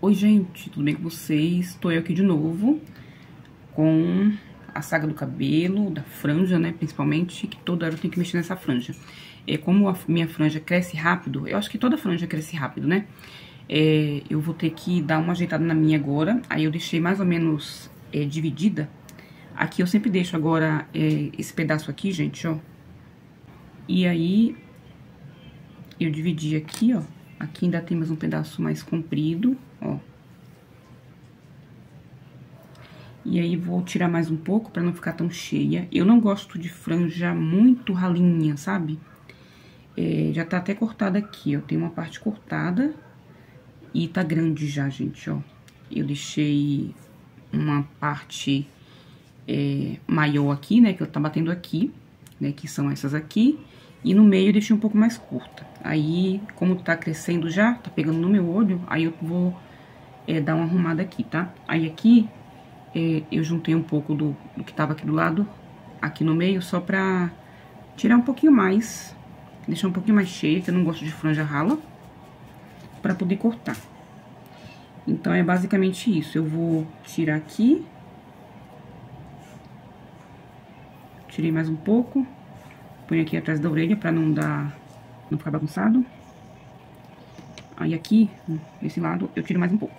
Oi, gente, tudo bem com vocês? Estou eu aqui de novo com a saga do cabelo, da franja, né, principalmente, que toda hora eu tenho que mexer nessa franja. Como a minha franja cresce rápido, eu acho que toda franja cresce rápido, né? Eu vou ter que dar uma ajeitada na minha agora, aí eu deixei mais ou menos dividida. Aqui eu sempre deixo agora esse pedaço aqui, gente, ó. E aí, eu dividi aqui, ó. Aqui ainda tem mais um pedaço mais comprido, ó. E aí, vou tirar mais um pouco pra não ficar tão cheia. Eu não gosto de franja muito ralinha, sabe? Já tá até cortada aqui, ó. Tem uma parte cortada e tá grande já, gente, ó. Eu deixei uma parte maior aqui, né, que eu tá batendo aqui, né, que são essas aqui. E no meio eu deixei um pouco mais curta. Aí, como tá crescendo já, tá pegando no meu olho, aí eu vou dar uma arrumada aqui, tá? Aí aqui, eu juntei um pouco do que tava aqui do lado, aqui no meio, só pra tirar um pouquinho mais, deixar um pouquinho mais cheia, que eu não gosto de franja rala, pra poder cortar. Então, é basicamente isso. Eu vou tirar aqui. Tirei mais um pouco. Põe aqui atrás da orelha pra não ficar bagunçado. Aí aqui, desse lado, eu tiro mais um pouco.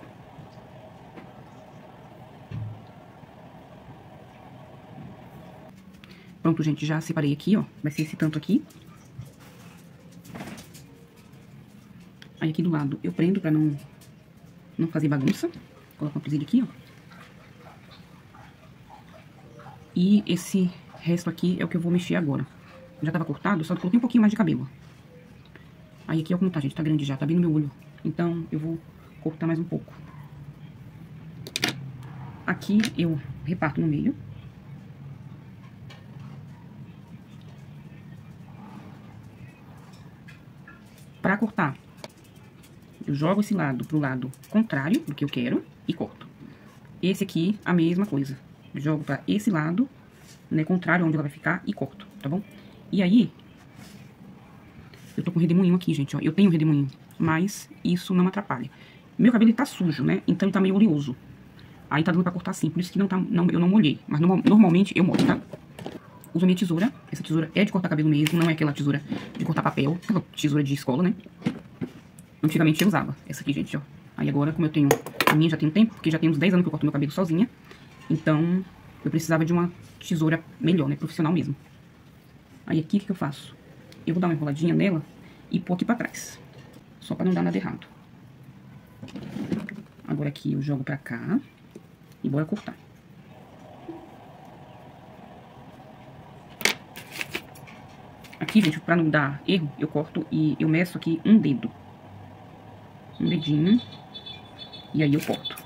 Pronto, gente, já separei aqui, ó. Vai ser esse tanto aqui. Aí aqui do lado eu prendo pra não fazer bagunça. Coloco uma presilha aqui, ó. E esse resto aqui é o que eu vou mexer agora. Já tava cortado, só coloquei um pouquinho mais de cabelo. Aí aqui, ó, como tá, gente, tá grande já, tá bem no meu olho. Então, eu vou cortar mais um pouco. Aqui, eu reparto no meio. Pra cortar, eu jogo esse lado pro lado contrário do que eu quero e corto. Esse aqui, a mesma coisa. Eu jogo pra esse lado, né, contrário, onde ela vai ficar, e corto, tá bom? E aí, eu tô com redemoinho aqui, gente, ó. Eu tenho redemoinho, mas isso não atrapalha. Meu cabelo, ele tá sujo, né? Então, ele tá meio oleoso. Aí, tá dando pra cortar assim, por isso que eu não molhei. Mas, normalmente, eu molho, tá? Uso a minha tesoura. Essa tesoura é de cortar cabelo mesmo, não é aquela tesoura de cortar papel. Aquela tesoura de escola, né? Antigamente, eu usava essa aqui, gente, ó. Aí, agora, como eu tenho... A minha já tem um tempo, porque já tem uns 10 anos que eu corto meu cabelo sozinha. Então, eu precisava de uma tesoura melhor, né? Profissional mesmo. Aí aqui, o que eu faço? Eu vou dar uma enroladinha nela e pôr aqui pra trás. Só pra não dar nada errado. Agora aqui eu jogo pra cá e bora cortar. Aqui, gente, pra não dar erro, eu corto e eu meço aqui um dedo. Um dedinho. E aí eu corto.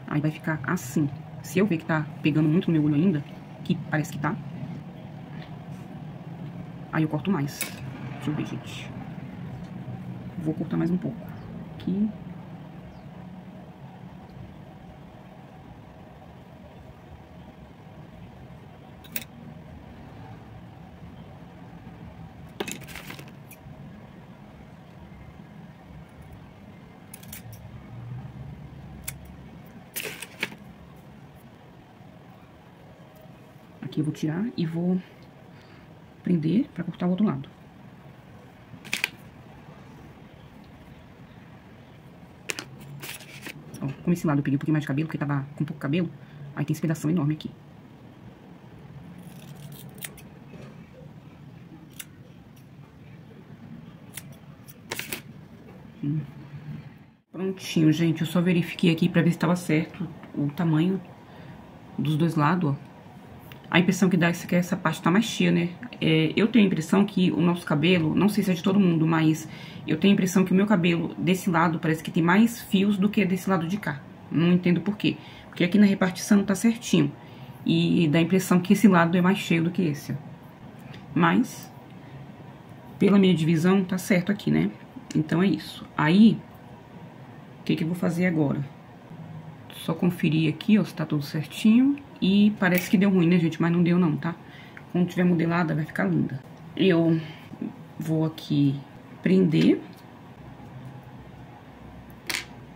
Aí vai ficar assim. Se eu ver que tá pegando muito no meu olho ainda, que parece que tá, aí eu corto mais. Deixa eu ver, gente. Vou cortar mais um pouco. Aqui. Aqui eu vou tirar e vou prender pra cortar o outro lado. Ó, como esse lado eu peguei um pouquinho mais de cabelo, porque tava com pouco cabelo, aí tem esse pedação enorme aqui. Prontinho, gente, eu só verifiquei aqui pra ver se tava certo o tamanho dos dois lados, ó. A impressão que dá é que essa parte tá mais cheia, né? Eu tenho a impressão que o nosso cabelo, não sei se é de todo mundo, mas eu tenho a impressão que o meu cabelo desse lado parece que tem mais fios do que desse lado de cá. Não entendo por quê. Porque aqui na repartição tá certinho. E dá a impressão que esse lado é mais cheio do que esse, ó. Mas, pela minha divisão, tá certo aqui, né? Então é isso. Aí, o que eu vou fazer agora? Só conferir aqui, ó, se tá tudo certinho. E parece que deu ruim, né, gente? Mas não deu não, tá? Quando tiver modelada, vai ficar linda. eu vou aqui prender.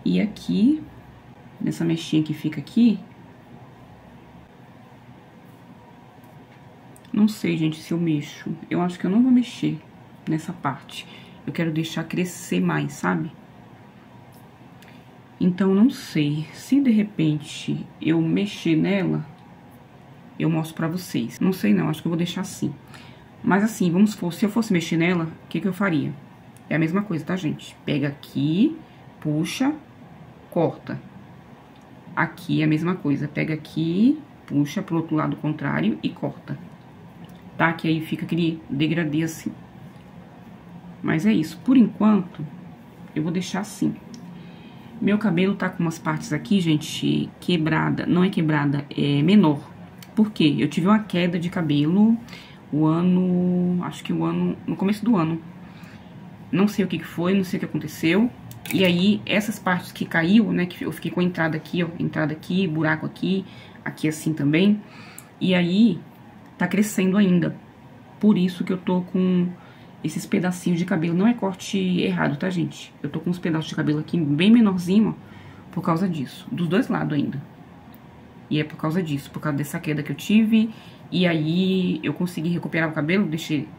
E aqui, nessa mechinha que fica aqui, não sei, gente, se eu mexo. Eu acho que eu não vou mexer nessa parte. Eu quero deixar crescer mais, sabe? Então, não sei. Se de repente eu mexer nela, eu mostro pra vocês. Não sei não, acho que eu vou deixar assim. Mas assim, vamos supor, se eu fosse mexer nela, o que eu faria? É a mesma coisa, tá, gente? Pega aqui, puxa, corta. Aqui é a mesma coisa. Pega aqui, puxa pro outro lado contrário e corta. Tá? Que aí fica aquele degradê assim. Mas é isso. Por enquanto, eu vou deixar assim. Meu cabelo tá com umas partes aqui, gente, quebrada. Não é quebrada, é menor. Por quê? Eu tive uma queda de cabelo acho que no começo do ano. Não sei o que foi, não sei o que aconteceu. E aí, essas partes que caiu, né, que eu fiquei com a entrada aqui, ó, entrada aqui, buraco aqui, aqui assim também. E aí, tá crescendo ainda. Por isso que eu tô com esses pedacinhos de cabelo. Não é corte errado, tá, gente? Eu tô com uns pedaços de cabelo aqui bem menorzinho, ó, por causa disso. Dos dois lados ainda. E é por causa disso, por causa dessa queda que eu tive. E aí, eu consegui recuperar o cabelo,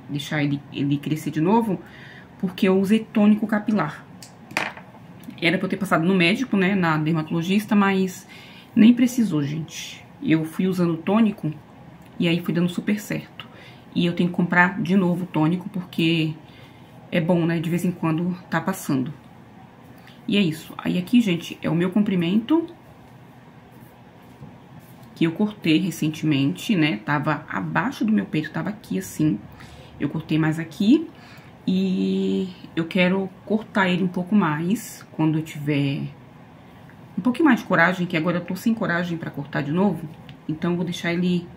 deixar ele crescer de novo, porque eu usei tônico capilar. Era pra eu ter passado no médico, né, na dermatologista, mas nem precisou, gente. Eu fui usando tônico e aí fui dando super certo. E eu tenho que comprar de novo tônico, porque é bom, né, de vez em quando tá passando. E é isso. Aí aqui, gente, é o meu comprimento, que eu cortei recentemente, né, tava abaixo do meu peito, tava aqui assim. Eu cortei mais aqui. E eu quero cortar ele um pouco mais, quando eu tiver um pouquinho mais de coragem, que agora eu tô sem coragem pra cortar de novo. Então, eu vou deixar ele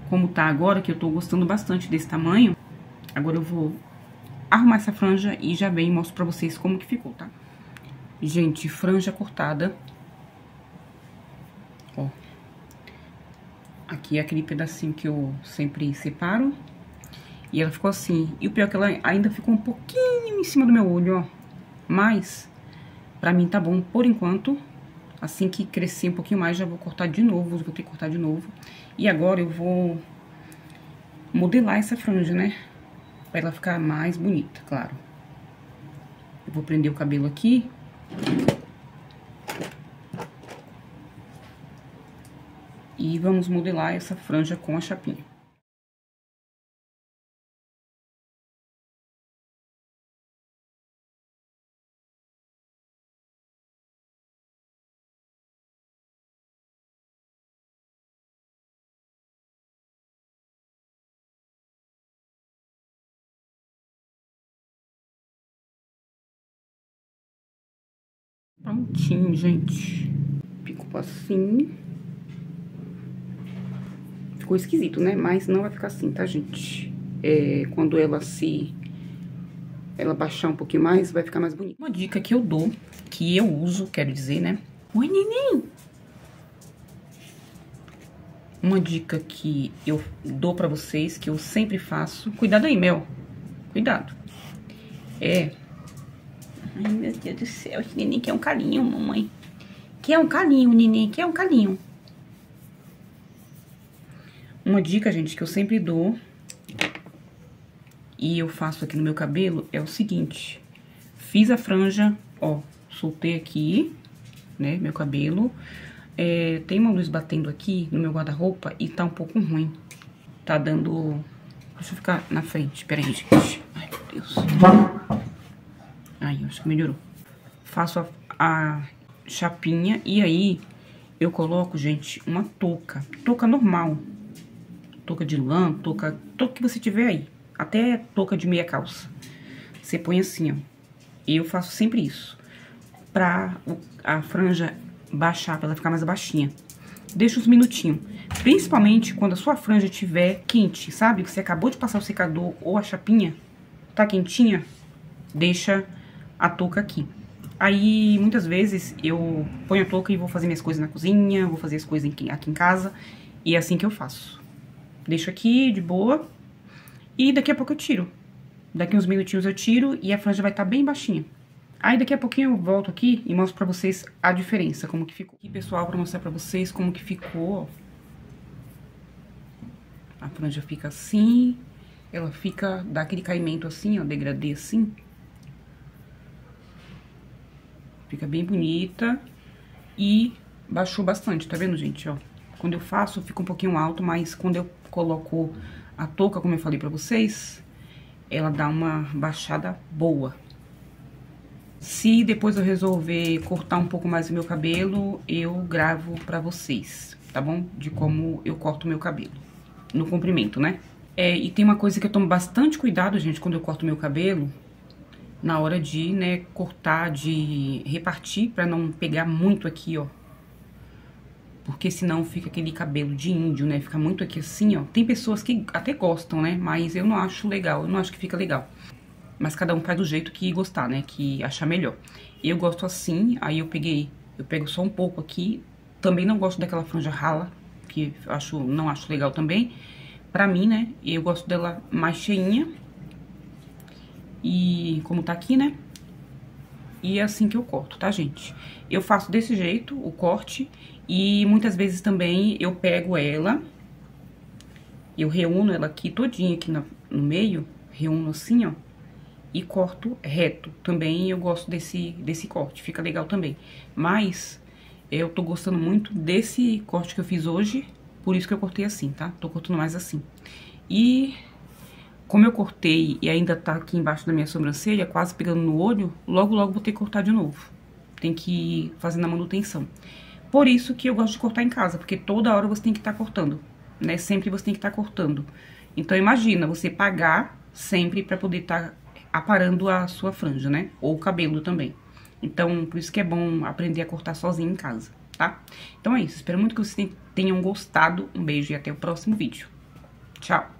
como tá agora, que eu tô gostando bastante desse tamanho. Agora eu vou arrumar essa franja e já venho e mostro pra vocês como que ficou, tá? Gente, franja cortada. Ó. Aqui é aquele pedacinho que eu sempre separo. E ela ficou assim. E o pior é que ela ainda ficou um pouquinho em cima do meu olho, ó. Mas, pra mim tá bom por enquanto. Assim que crescer um pouquinho mais, já vou cortar de novo. Vou ter que cortar de novo. E agora eu vou modelar essa franja, né? Pra ela ficar mais bonita, claro. Eu vou prender o cabelo aqui. E vamos modelar essa franja com a chapinha. Prontinho, gente. Ficou assim. Ficou esquisito, né? Mas não vai ficar assim, tá, gente? Quando ela baixar um pouquinho mais, vai ficar mais bonito. Uma dica que eu dou, que eu uso, quero dizer, né? Oi, neném! Uma dica que eu dou pra vocês, que eu sempre faço... Cuidado aí, Mel. Cuidado. Ai, meu Deus do céu, esse neném quer um carinho, mamãe. Quer um carinho, neném, quer um carinho. Uma dica, gente, que eu sempre dou, e eu faço aqui no meu cabelo, é o seguinte. Fiz a franja, ó, soltei aqui, né, meu cabelo. Tem uma luz batendo aqui no meu guarda-roupa e tá um pouco ruim. Tá dando... Deixa eu ficar na frente, peraí, gente. Ai, meu Deus. Aí, acho que melhorou. Faço a chapinha e aí eu coloco, gente, uma touca. Touca normal. Touca de lã, touca que você tiver aí. Até touca de meia calça. Você põe assim, ó. Eu faço sempre isso. Pra a franja baixar, pra ela ficar mais baixinha. Deixa uns minutinhos. Principalmente quando a sua franja estiver quente, sabe? Que você acabou de passar o secador ou a chapinha, tá quentinha, deixa a touca aqui. Aí, muitas vezes, eu ponho a touca e vou fazer minhas coisas na cozinha, vou fazer as coisas aqui em casa. E é assim que eu faço. Deixo aqui, de boa. E daqui a pouco eu tiro. Daqui uns minutinhos eu tiro e a franja vai estar bem baixinha. Aí daqui a pouquinho eu volto aqui e mostro pra vocês a diferença, como que ficou. Aqui, pessoal, pra mostrar pra vocês como que ficou, ó. A franja fica assim, ela fica, dá aquele caimento assim, ó, degradê assim. Fica bem bonita e baixou bastante, tá vendo, gente, ó? Quando eu faço, fica um pouquinho alto, mas quando eu coloco a touca, como eu falei pra vocês, ela dá uma baixada boa. Se depois eu resolver cortar um pouco mais o meu cabelo, eu gravo pra vocês, tá bom? De como eu corto o meu cabelo, no comprimento, né? E tem uma coisa que eu tomo bastante cuidado, gente, quando eu corto o meu cabelo, na hora de, né, cortar, de repartir, pra não pegar muito aqui, ó. Porque senão fica aquele cabelo de índio, né? Fica muito aqui assim, ó. Tem pessoas que até gostam, né? Mas eu não acho legal, eu não acho que fica legal. Mas cada um faz do jeito que gostar, né? Que achar melhor. Eu gosto assim, aí eu pego só um pouco aqui. Também não gosto daquela franja rala, que não acho legal também. Pra mim, né? Eu gosto dela mais cheinha. E como tá aqui, né? E é assim que eu corto, tá, gente? Eu faço desse jeito, o corte. E muitas vezes também eu pego ela, eu reúno ela aqui todinha aqui no meio, reúno assim, ó. E corto reto. Também eu gosto desse corte, fica legal também. Mas eu tô gostando muito desse corte que eu fiz hoje, por isso que eu cortei assim, tá? Tô cortando mais assim. E como eu cortei e ainda tá aqui embaixo da minha sobrancelha, quase pegando no olho, logo logo vou ter que cortar de novo. Tem que ir fazendo a manutenção. Por isso que eu gosto de cortar em casa, porque toda hora você tem que estar cortando, né? Sempre você tem que estar cortando. Então imagina você pagar sempre pra poder estar aparando a sua franja, né? Ou o cabelo também. Então, por isso que é bom aprender a cortar sozinho em casa, tá? Então é isso, espero muito que vocês tenham gostado. Um beijo e até o próximo vídeo. Tchau!